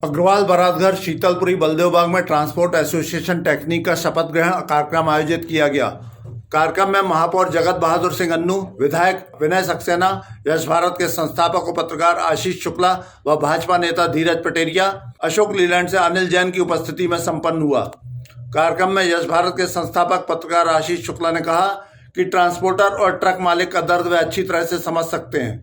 अग्रवाल बारातघर शीतलपुरी बलदेव बाग में transport association technique का शपथ ग्रहण कार्यक्रम आयोजित किया गया। कार्यक्रम में महापौर जगत बहादुर सिंह अन्नू, विधायक विनय सक्सेना, यश भारत के संस्थापक और पत्रकार आशीष शुक्ला व भाजपा नेता धीरज पटेरिया, अशोक लीलैंड से अनिल जैन की उपस्थिति में संपन्न हुआ। कार्यक्रम में यश भारत के संस्थापक पत्रकार आशीष शुक्ला ने कहा कि ट्रांसपोर्टर और ट्रक मालिक का दर्द वे अच्छी तरह से समझ सकते हैं।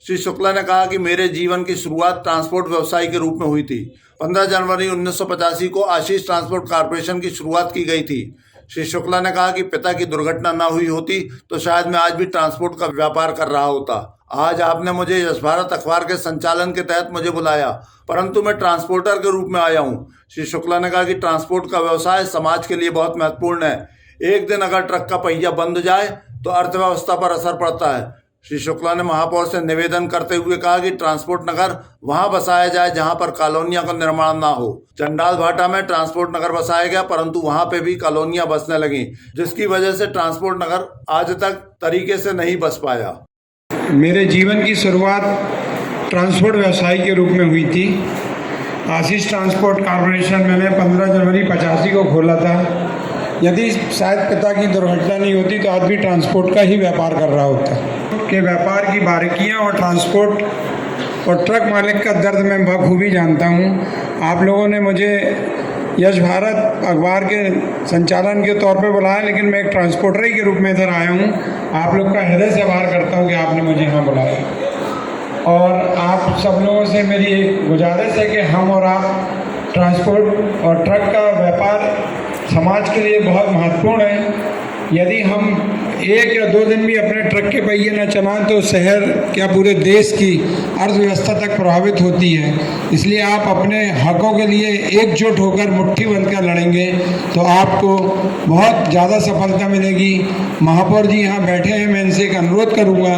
श्री शुक्ला ने कहा कि मेरे जीवन की शुरुआत ट्रांसपोर्ट व्यवसाय के रूप में हुई थी। 15 जनवरी 1985 को आशीष ट्रांसपोर्ट कॉर्पोरेशन की शुरुआत की गई थी। श्री शुक्ला ने कहा कि पिता की दुर्घटना न हुई होती तो शायद मैं आज भी ट्रांसपोर्ट का व्यापार कर रहा होता। आज आपने मुझे यश भारत अखबार के संचालन के तहत मुझे बुलाया, परंतु मैं ट्रांसपोर्टर के रूप में आया हूँ। श्री शुक्ला ने कहा कि ट्रांसपोर्ट का व्यवसाय समाज के लिए बहुत महत्वपूर्ण है। एक दिन अगर ट्रक का पहिया बंद जाए तो अर्थव्यवस्था पर असर पड़ता है। श्री शुक्ला ने महापौर से निवेदन करते हुए कहा कि ट्रांसपोर्ट नगर वहां बसाया जाए जहां पर कॉलोनियों का निर्माण ना हो। चंडाल भाटा में ट्रांसपोर्ट नगर बसाया गया, परंतु वहां पे भी कॉलोनियां बसने लगी, जिसकी वजह से ट्रांसपोर्ट नगर आज तक तरीके से नहीं बस पाया। मेरे जीवन की शुरुआत ट्रांसपोर्ट व्यवसाय के रूप में हुई थी। आशीष ट्रांसपोर्ट कॉर्पोरेशन मैंने 15 जनवरी 85 को खोला था। यदि शायद पिता की दुर्घटना नहीं होती तो आज भी ट्रांसपोर्ट का ही व्यापार कर रहा होता के व्यापार की बारीकियां और ट्रांसपोर्ट और ट्रक मालिक का दर्द मैं बखूबी जानता हूं। आप लोगों ने मुझे यश भारत अखबार के संचालन के तौर पे बुलाया, लेकिन मैं एक ट्रांसपोर्टर ही के रूप में इधर आया हूं। आप लोग का हृदय से आभार करता हूं कि आपने मुझे यहाँ बुलाया। और आप सब लोगों से मेरी एक गुजारिश है कि हम और आप ट्रांसपोर्ट और ट्रक का व्यापार समाज के लिए बहुत महत्वपूर्ण है। यदि हम 1 या 2 दिन भी अपने ट्रक के पहिए न चलाएं तो शहर क्या पूरे देश की अर्थव्यवस्था तक प्रभावित होती है। इसलिए आप अपने हकों के लिए एकजुट होकर मुट्ठी बंधकर लड़ेंगे तो आपको बहुत ज़्यादा सफलता मिलेगी। महापौर जी यहाँ बैठे हैं, मैं इनसे एक अनुरोध करूँगा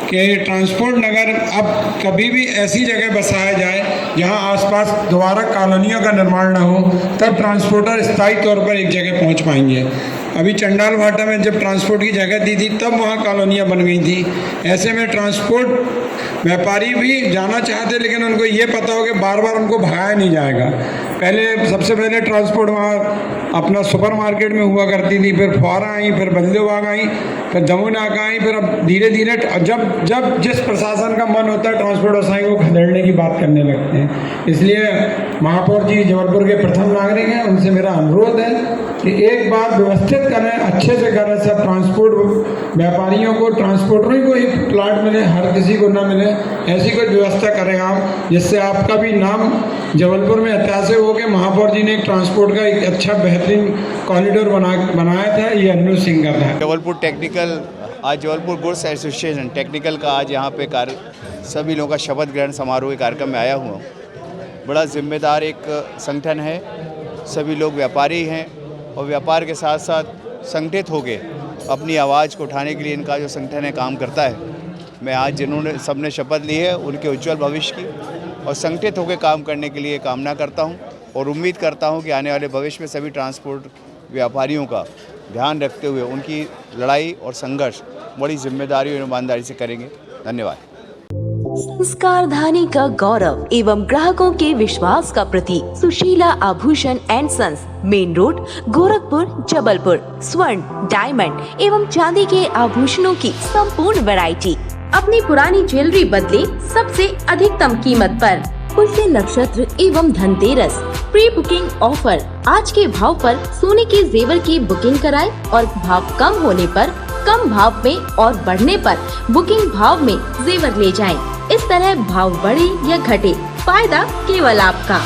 कि ट्रांसपोर्ट नगर अब कभी भी ऐसी जगह बसाया जाए जहां आसपास दोबारा कॉलोनियों का निर्माण न हो, तब ट्रांसपोर्टर स्थायी तौर पर एक जगह पहुंच पाएंगे। अभी चंडाल भाटा में जब ट्रांसपोर्ट की जगह दी थी तब वहां कॉलोनियां बन गई थी। ऐसे में ट्रांसपोर्ट व्यापारी भी जाना चाहते, लेकिन उनको ये पता हो कि बार बार उनको भगाया नहीं जाएगा। सबसे पहले ट्रांसपोर्ट वहाँ अपना सुपर मार्केट में हुआ करती थी, फिर फुआरा आई, फिर बलदेव बाग आई, फिर जमुनाका आई, फिर अब धीरे धीरे जब जिस प्रशासन का मन होता है ट्रांसपोर्ट व्यवसाय को खदेड़ने की बात करने लगते हैं। इसलिए महापौर जी जबलपुर के प्रथम नागरिक हैं, उनसे मेरा अनुरोध है कि एक बार व्यवस्थित करें, अच्छे से करें। सब ट्रांसपोर्ट व्यापारियों को, ट्रांसपोर्टरों को ही प्लाट मिले, हर किसी को ना मिले, ऐसी कोई व्यवस्था करें आप, जिससे आपका भी नाम जबलपुर में ऐतिहासिक हो कि महापौर जी ने एक ट्रांसपोर्ट का एक अच्छा बेहतरीन कॉरिडोर बनाया था। ये अन्नू सिंह का था। जबलपुर टेक्निकल, आज जबलपुर गुड्स एसोसिएशन टेक्निकल का आज यहाँ पे सभी लोगों का शपथ ग्रहण समारोह के कार्यक्रम में आया हुआ। बड़ा जिम्मेदार एक संगठन है, सभी लोग व्यापारी हैं और व्यापार के साथ साथ संगठित होकर अपनी आवाज़ को उठाने के लिए इनका जो संगठन है काम करता है। मैं आज जिन्होंने सबने शपथ ली है उनके उज्जवल भविष्य की और संगठित होकर काम करने के लिए कामना करता हूं और उम्मीद करता हूं कि आने वाले भविष्य में सभी ट्रांसपोर्ट व्यापारियों का ध्यान रखते हुए उनकी लड़ाई और संघर्ष बड़ी जिम्मेदारी और ईमानदारी से करेंगे। धन्यवाद। संस्कार धानी का गौरव एवं ग्राहकों के विश्वास का प्रतीक Sushila Abhushan and sons, main road, Gorakhpur, Jabalpur. स्वर्ण, डायमंड एवं चांदी के आभूषणों की संपूर्ण वैरायटी। अपनी पुरानी ज्वेलरी बदले सबसे अधिकतम कीमत पर। पुष्य नक्षत्र एवं धनतेरस प्री बुकिंग ऑफर। आज के भाव पर सोने के जेवर की बुकिंग कराएं और भाव कम होने पर कम भाव में और बढ़ने पर बुकिंग भाव में जेवर ले जाएं। इस तरह भाव बढ़े या घटे, फायदा केवल आपका।